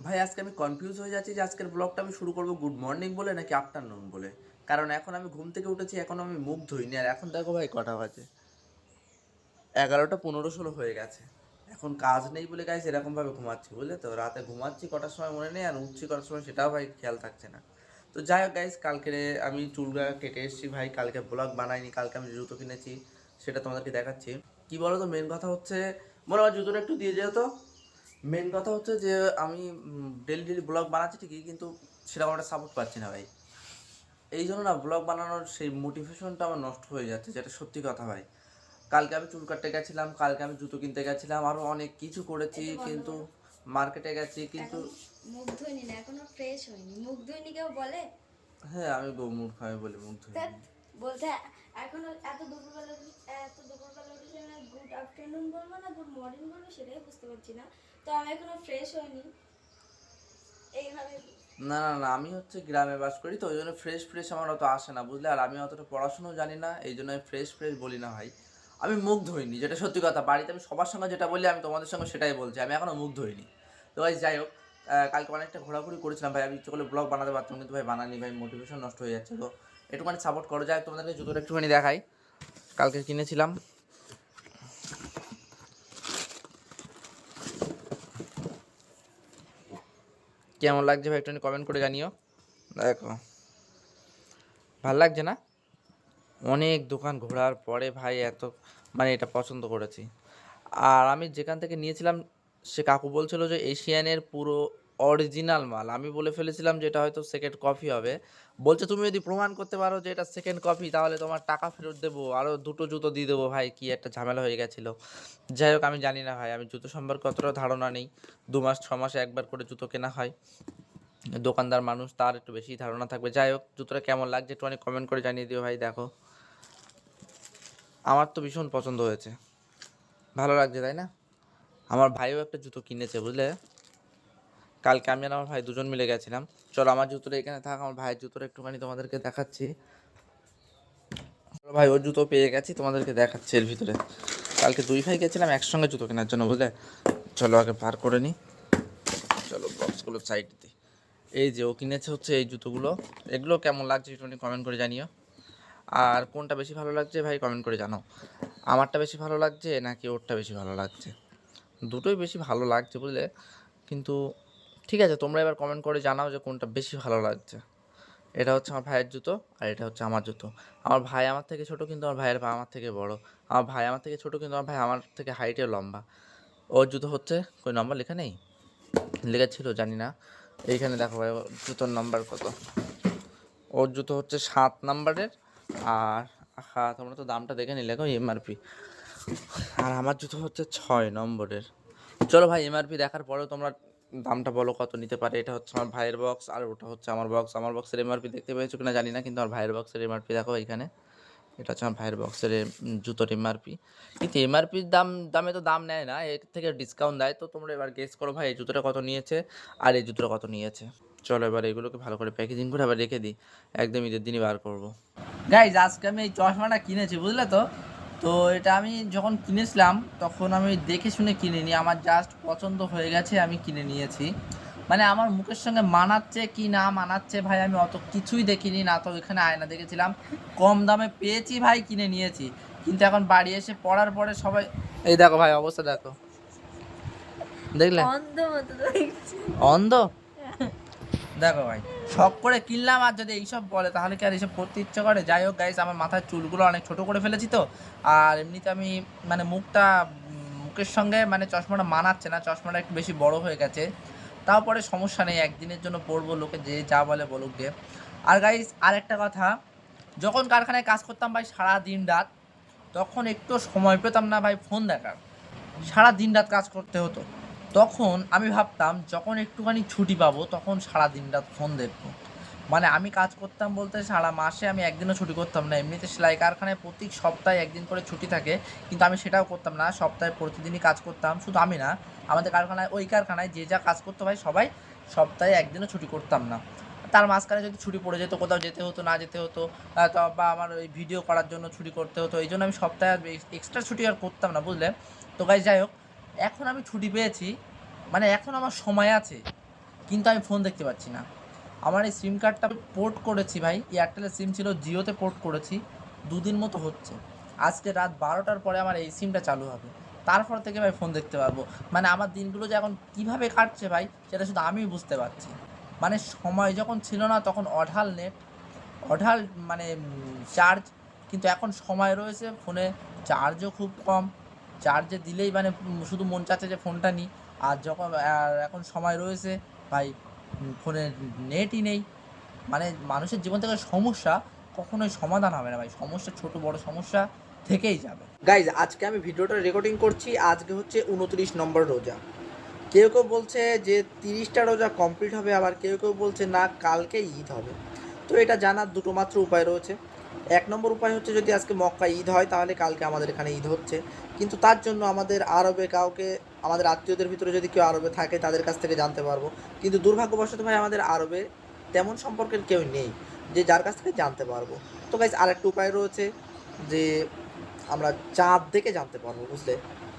ভাই আজকে আমি কনফিউজ হয়ে যাচ্ছি যে আজকের ব্লগটা আমি শুরু করবো গুড মর্নিং বলে নাকি আফটারনুন বলে। কারণ এখন আমি ঘুম থেকে উঠেছি, এখন আমি মুখ ধুইনি, আর এখন দেখো ভাই কটা বাজে, 11:15-16 হয়ে গেছে। এখন কাজ নেই বলে গাইস এরকমভাবে ঘুমাচ্ছি, বুঝলে তো। রাতে ঘুমাচ্ছি কটার সময় মনে নেই, আর উঠছি কটার সময় সেটাও ভাই খেয়াল থাকছে না। তো যাই হোক গাইস, কালকে আমি চুলটা কেটে এসেছি ভাই, কালকে ব্লগ বানাইনি। কালকে আমি জুতো কিনেছি, সেটা তোমাদেরকে দেখাচ্ছি। কি বলো তো, মেন কথা হচ্ছে, বলো আমার জুতোটা একটু দিয়ে যেও তো। মেন কথা হচ্ছে যে আমি ডেলি ডেলি ব্লগ বানাচ্ছি ঠিকই, কিন্তু সেরকম একটা সাপোর্ট পাচ্ছি না ভাই। এই জন্য না ব্লগ বানানোর সেই মোটিভেশনটা আমার নষ্ট হয়ে যাচ্ছে, যেটা সত্যি কথা ভাই। কালকে আমি চুল কাটতে গেছিলাম, কালকে আমি জুতো কিনতে গেছিলাম, আরও অনেক কিছু করেছি, কিন্তু মার্কেটে গেছি, কিন্তু মুখ ধুইনি না, এখনো ফ্রেশ হয়নি। মুখ ধুইনি কেউ বলে? হ্যাঁ আমি মুখ খাই বলে মুখ ধুই। ধ্যাৎ, বলতে এখনো এত দুপুরবেলা উঠেছে না, গুড আফটারনুন বলবো না গুড মর্নিং বলবো সেটাই বুঝতে পারছি না। তো আমি এখনো ফ্রেশ হয়নি এইভাবে। না না না, আমি হচ্ছে গ্রামে বাস করি, তো ওই জন্য ফ্রেশ ফ্রেশ আমার অত আসে না, বুঝলে। আর আমি অতটা পড়াশুনো জানি না, এই জন্য আমি ফ্রেশ ফ্রেশ বলি না ভাই। আমি মুখ ধুইনি, যেটা সত্যি কথা। বাড়িতে আমি সবার সঙ্গে যেটা বলি, আমি তোমাদের সঙ্গে সেটাই বলছি, আমি এখনও মুখ ধুইনি। তো ভাই যাই হোক, কালকে অনেকটা ঘোরাঘুরি করেছিলাম ভাই। আমি ইচ্ছে করলে ব্লগ বানাতে পারতাম, কিন্তু ভাই বানানি ভাই, মোটিভেশন নষ্ট হয়ে যাচ্ছে। তো একটুখানি সাপোর্ট করো। যাই হোক, তোমাদেরকে জুতোটা একটুখানি দেখাই, কালকে কিনেছিলাম। কেমন লাগছে ভাই একটুখানি কমেন্ট করে জানিও। দেখো, ভাল লাগছে না? অনেক দোকান ঘোরার পরে ভাই এত, মানে এটা পছন্দ করেছি। আর আমি যেখান থেকে নিয়েছিলাম, সে কাকু বলছিল যে এশিয়ানের পুরো অরিজিনাল মাল। আমি বলে ফেলেছিলাম যে এটা হয়তো সেকেন্ড কপি হবে। বলছে তুমি যদি প্রমাণ করতে পারো যে এটা সেকেন্ড কপি, তাহলে তোমার টাকা ফেরত দেবো, আরও দুটো জুতো দিয়ে দেবো। ভাই কি একটা ঝামেলা হয়ে গেছিলো। যাই হোক, আমি জানি না ভাই, আমি জুতো সম্পর্কে অতটা ধারণা নেই। 2 মাস 6 মাসে একবার করে জুতো কেনা হয়, দোকানদার মানুষ, তার একটু বেশি ধারণা থাকবে। যাই হোক, জুতোটা কেমন লাগছে একটু অনেক কমেন্ট করে জানিয়ে দিও ভাই। দেখো, আমার তো ভীষণ পছন্দ হয়েছে, ভালো লাগছে তাই না? আমার ভাইও একটা জুতো কিনেছে, বুঝলে। কালকে আমি আর আমার ভাই দুজন মিলে গেছিলাম। চলো আমার জুতোটা এখানে থাক, আমার ভাইয়ের জুতোটা একটুখানি তোমাদেরকে দেখাচ্ছি। ভাই ওর জুতো পেয়ে গেছি, তোমাদেরকে দেখাচ্ছি এর ভিতরে। কালকে দুই ভাই গেছিলাম একসঙ্গে জুতো কেনার জন্য, বুঝলে। চলো আগে পার করে নিই, চলো বক্সগুলো সাইড দিই। এই যে ও কিনেছে হচ্ছে এই জুতোগুলো। এগুলো কেমন লাগছে একটুখানি কমেন্ট করে জানিও। আর কোনটা বেশি ভালো লাগছে ভাই কমেন্ট করে জানাও। আমারটা বেশি ভালো লাগছে নাকি ওরটা বেশি ভালো লাগছে? দুটোই বেশি ভালো লাগছে, বুঝলে। কিন্তু ঠিক আছে, তোমরা এবার কমেন্ট করে জানাও যে কোনটা বেশি ভালো লাগছে। এটা হচ্ছে আমার ভাইয়ের জুতো, আর এটা হচ্ছে আমার জুতো। আমার ভাই আমার থেকে ছোট, কিন্তু আমার ভাইয়ের পা আমার থেকে বড়। আমার ভাই আমার থেকে ছোট, কিন্তু আমার ভাই আমার থেকে হাইটে লম্বা। ওর জুতো হচ্ছে, কই নম্বর লেখা নেই, লেখা ছিল জানি না। এইখানে দেখো ভাই ওর জুতোর নাম্বার কত। ওর জুতো হচ্ছে 7 নাম্বারের। আর হ্যাঁ, তোমরা তো দামটা দেখে নিলে, গো এমআরপি। আর আমার জুতো হচ্ছে 6 নম্বরের। চলো ভাই, এমআরপি দেখার পরেও তোমরা দামটা বলো কত নিতে পারে। এটা হচ্ছে আমার ভাইয়ের বক্স, আর ওটা হচ্ছে আমার বক্স। আমার বক্সের এমআরপি দেখতে পেয়েছো কিনা জানি না, কিন্তু আমার ভাইয়ের বক্সের এমআরপি দেখো এখানে। এটা হচ্ছে আমার ভাইয়ের বক্সের জুতোর এমআরপি। কিন্তু এমআরপির দামে তো দাম নেয় না, এর থেকে ডিসকাউন্ট দেয়। তো তোমরা এবার গেস করো ভাই, এই জুতোটা কত নিয়েছে আর এই জুতোটা কত নিয়েছে। চলো এবার এগুলোকে ভালো করে প্যাকেজিং করে আবার রেখে দিই, একদম ঈদের দিনই বার করবো। গাইজ আজকে আমি এই চশমাটা কিনেছি, বুঝলে তো। তো এটা আমি যখন কিনেছিলাম তখন আমি দেখে শুনে কিনিনি, আমার জাস্ট পছন্দ হয়ে গেছে, আমি কিনে নিয়েছি। মানে আমার মুখের সঙ্গে মানাচ্ছে কি না মানাচ্ছে ভাই, আমি অত কিছুই দেখিনি না। তো এখানে আয়না দেখেছিলাম, কম দামে পেয়েছি ভাই, কিনে নিয়েছি। কিন্তু এখন বাড়ি এসে পড়ার পরে সবাই, এই দেখো ভাই অবস্থা দেখো, দেখলে অন্ধ মতো লাগছে। অন্ধ। দেখো ভাই, শখ করে কিনলাম, আর যদি এইসব বলে তাহলে কি আর এইসব করতে ইচ্ছে করে? যাই হোক গাইস, আমার মাথার চুলগুলো অনেক ছোট করে ফেলেছি তো। আর এমনিতে আমি মানে মুখের সঙ্গে মানে চশমাটা মানাচ্ছে না, চশমাটা একটু বেশি বড় হয়ে গেছে। তাও পরে সমস্যা নেই, একদিনের জন্য পরবো, লোকে যে যা বলে বলুক গে। আর গাইস আর একটা কথা, যখন কারখানায় কাজ করতাম ভাই সারা দিন রাত, তখন একটু সময় পেতাম না ভাই ফোন দেখার। সারা দিন রাত কাজ করতে হতো। তখন আমি ভাবতাম যখন একটুখানি ছুটি পাবো তখন সারা দিন রাত ফোন দেখবো। মানে আমি কাজ করতাম বলতে সারা মাসে আমি একদিনও ছুটি করতাম না। এমনিতে সেলাই কারখানায় প্রতি সপ্তাহে একদিন করে ছুটি থাকে, কিন্তু আমি সেটাও করতাম না, সপ্তাহে প্রতিদিনই কাজ করতাম। শুধু আমি না, আমাদের কারখানায়, ওই কারখানায় যে যা কাজ করতো ভাই সবাই সপ্তাহে একদিনও ছুটি করতাম না। তার মাঝখানে যদি ছুটি পড়ে যেত, কোথাও যেতে হতো, না যেতে হতো, বা আমার ওই ভিডিও করার জন্য ছুটি করতে হতো, এই জন্য আমি সপ্তাহে এক্সট্রা ছুটি আর করতাম না, বুঝলে। তো গাইস যাই হোক, এখন আমি ছুটি পেয়েছি, মানে এখন আমার সময় আছে। কিন্তু আমি ফোন দেখতে পাচ্ছি না। আমার এই সিম কার্ডটা পোর্ট করেছি ভাই, এয়ারটেলের সিম ছিল, জিওতে পোর্ট করেছি, 2 দিন মতো হচ্ছে। আজকে রাত 12টার পরে আমার এই সিমটা চালু হবে, তারপর থেকে ভাই ফোন দেখতে পারবো। মানে আমার দিনগুলো যে এখন কীভাবে কাটছে ভাই, সেটা শুধু আমিই বুঝতে পারছি। মানে সময় যখন ছিল না তখন অঢাল নেট, অঢাল মানে চার্জ, কিন্তু এখন সময় রয়েছে, ফোনে চার্জও খুব কম, চার্জে দিলেই মানে শুধু মন চাচ্ছে যে ফোনটা নিই। আর যখন এখন সময় রয়েছে ভাই, ফোনে নেটই নেই। মানে মানুষের জীবন থেকে সমস্যা কখনোই সমাধান হবে না ভাই, সমস্যা ছোট বড় সমস্যা থেকেই যাবে। গাইজ, আজকে আমি ভিডিওটা রেকর্ডিং করছি, আজকে হচ্ছে 29 নম্বর রোজা। কেউ কেউ বলছে যে 30টা রোজা কমপ্লিট হবে, আবার কেউ কেউ বলছে না কালকে ঈদ হবে। তো এটা জানার দুটো মাত্র উপায় রয়েছে। 1 নম্বর উপায় হচ্ছে, যদি আজকে মক্কা ঈদ হয় তাহলে কালকে আমাদের এখানে ঈদ হচ্ছে, কিন্তু তার জন্য আমাদের আরবে কাউকে, আমাদের আত্মীয়দের ভিতরে যদি কেউ আরবে থাকে তাদের কাছ থেকে জানতে পারবো। কিন্তু দুর্ভাগ্যবশত ভাই আমাদের আরবে তেমন সম্পর্কের কেউ নেই যে যার কাছ থেকে জানতে পারবো। তো গাইজ, আরেকটা উপায় রয়েছে যে আমরা চাঁদ দেখে জানতে পারবো, বুঝলে,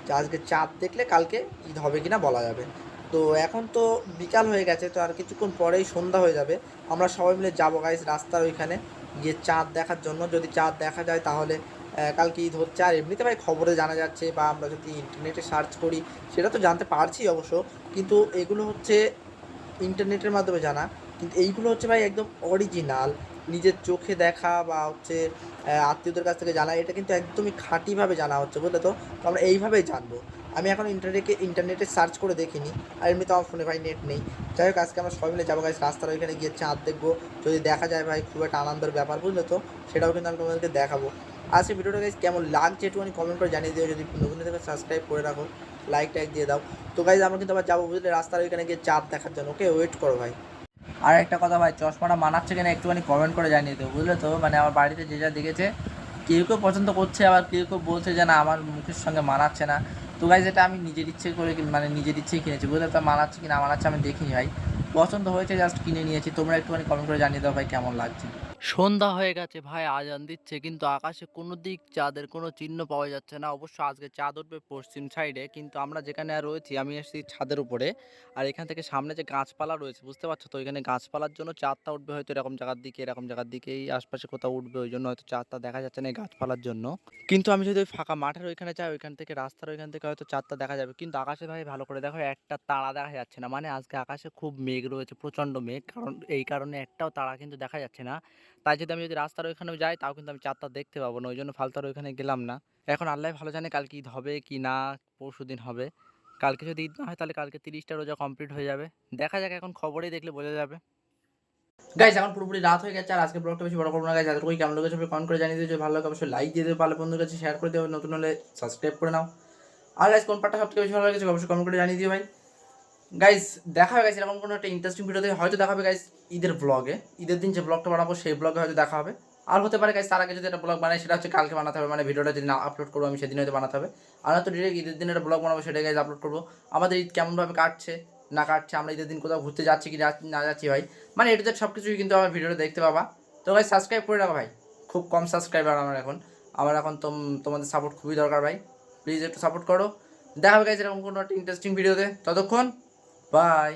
যে আজকে চাঁদ দেখলে কালকে ঈদ হবে কি না বলা যাবে। তো এখন তো বিকাল হয়ে গেছে, তো আর কিছুক্ষণ পরেই সন্ধ্যা হয়ে যাবে। আমরা সবাই মিলে যাবো গাইজ রাস্তার ওইখানে গিয়ে চাঁদ দেখার জন্য। যদি চাঁদ দেখা যায় তাহলে কালকে ঈদ হচ্ছে। আর এমনিতে ভাই খবরে জানা যাচ্ছে, বা আমরা যদি ইন্টারনেটে সার্চ করি সেটা তো জানতে পারছি অবশ্য, কিন্তু এগুলো হচ্ছে ইন্টারনেটের মাধ্যমে জানা। কিন্তু এইগুলো হচ্ছে ভাই একদম অরিজিনাল, নিজের চোখে দেখা বা হচ্ছে আত্মীয়দের কাছ থেকে জানা, এটা কিন্তু একদমই খাঁটিভাবে জানা হচ্ছে, বুঝলে। তো আমরা এইভাবেই জানবো। আমি এখন ইন্টারনেটে সার্চ করে দেখিনি, আর এমনিতে আমার ফোনে ভাই নেট নেই। যাই হোক, আজকে আমরা সবাই মিলে যাবো গাইস রাস্তার ওইখানে গিয়ে চাঁদ দেখবো। যদি দেখা যায় ভাই খুব একটা আনন্দের ব্যাপার, বুঝলে তো, সেটাও কিন্তু আমি তোমাদেরকে দেখাবো। আজকে ভিডিওটা গাইস কেমন লাগছে একটুখানি কমেন্ট করে জানিয়ে দিও। যদি নতুন থেকে সাবস্ক্রাইব করে রাখো, লাইক টাইক দিয়ে দাও। তো গাইজ, আমরা কিন্তু আবার যাবো, বুঝলে, রাস্তার ওইখানে গিয়ে চাঁদ দেখার জন্য। ওকে, ওয়েট করো ভাই। আর একটা কথা ভাই, চশমাটা মানাচ্ছে কিনা একটুখানি কমেন্ট করে জানিয়ে দেবো, বুঝলে তো। মানে আমার বাড়িতে যে যা দেখেছে, কেউ কেউ পছন্দ করছে, আবার কেউ কেউ বলছে যে না আমার মুখের সঙ্গে মানাচ্ছে না। তো গাইজ, এটা আমি নিজের ইচ্ছে করে মানে নিজের ইচ্ছেই কিনেছি, বুঝলে তো। মানাচ্ছে কি না মানাচ্ছে আমি দেখিনি ভাই, পছন্দ হয়েছে জাস্ট কিনে নিয়েছি। তোমরা একটুখানি কমেন্ট করে জানিয়ে দাও ভাই কেমন লাগছে। সন্ধ্যা হয়ে গেছে ভাই, আজান দিচ্ছে, কিন্তু আকাশে কোনো দিক চাঁদের কোনো চিহ্ন পাওয়া যাচ্ছে না। অবশ্য আজকে চাঁদ উঠবে পশ্চিম সাইডে, কিন্তু আমরা যেখানে রয়েছি, আমি এসেছি ছাদের উপরে। আর এখান থেকে সামনে যে গাছপালা রয়েছে, বুঝতে পারছো তো, এখানে গাছপালার জন্য চাঁদটা উঠবে হয়তো এরকম জায়গার দিকে, এরকম জায়গার দিকেই আশপাশে কোথাও উঠবে, ওই জন্য হয়তো চাঁদটা দেখা যাচ্ছে না এই গাছপালার জন্য। কিন্তু আমি যদি ওই ফাঁকা মাঠের ওইখানে যাই, ওইখান থেকে রাস্তার ওইখান থেকে হয়তো চাঁদটা দেখা যাবে। কিন্তু আকাশে ভাই ভালো করে দেখো, একটা তারা দেখা যাচ্ছে না। মানে আজকে আকাশে খুব মেঘ রয়েছে, প্রচণ্ড মেঘ, কারণ এই কারণে একটাও তারা কিন্তু দেখা যাচ্ছে না। তাই আমি যদি রাস্তার ওইখানেও যাই, তাও কিন্তু আমি চাঁদটা দেখতে পাবো না, ওই জন্য ফালতার ওইখানে গেলাম না। এখন আল্লাহ ভালো জানে কালকে ঈদ হবে কি না, পরশু দিন হবে। কালকে যদি ঈদ না হয় তাহলে কালকে 30টা রোজা কমপ্লিট হয়ে যাবে। দেখা যাক, এখন খবরেই দেখলে বোঝা যাবে। গাইজ, এখন পুরোপুরি রাত হয়ে গেছে, আর আজকে ব্লগটা বেশি বড় করবো না গাইজ। যাদের ওই কেমন লেগেছে কমেন্ট করে জানিয়ে দিও। যদি ভালো লাগে অবশ্যই লাইক দিয়ে দেবে, ভালো বন্ধুদের কাছে শেয়ার করে দেবে, নতুন হলে সাবস্ক্রাইব করে নাও। আর গাইজ, কোন পার্টটা সবথেকে বেশি ভালো লেগেছে অবশ্যই কমেন্ট করে জানিয়ে দিও ভাই। গাইজ, দেখা হবে গাইজ এরকম কোনো একটা ইন্টারেস্টিং ভিডিওতে, হয়তো দেখা হবে গাইজ ঈদের ব্লগে। ঈদের দিন যে ব্লগটা বানাবো সেই ব্লগে হয়তো দেখা হবে। আর হতে পারে গাইজ তার আগে যদি একটা ব্লগ বানাই, সেটা হচ্ছে কালকে বানাতে হবে, মানে ভিডিওটা যদি না আপলোড করবো আমি সেদিন হয়তো বানাতে হবে। আর হয়তো ডিরেক্ট ঈদের দিন একটা ব্লগ বানাবো, সেটাই গাইজ আপলোড করবো। আমাদের ঈদ কেমনভাবে কাটছে না কাটছে, আমরা ঈদের দিন কোথাও ঘুরতে যাচ্ছি কি না যাচ্ছি ভাই, মানে এটা সব কিছুই কিন্তু আমার ভিডিওটা দেখতে পাবা। তো গাইজ সাবস্ক্রাইব করে রাখো ভাই, খুব কম সাবস্ক্রাইবার আমার এখন তোমাদের সাপোর্ট খুবই দরকার ভাই, প্লিজ একটু সাপোর্ট করো। দেখা হবে গাইজ এরকম কোনো একটা ইন্টারেস্টিং ভিডিওতে, ততক্ষণ বাই।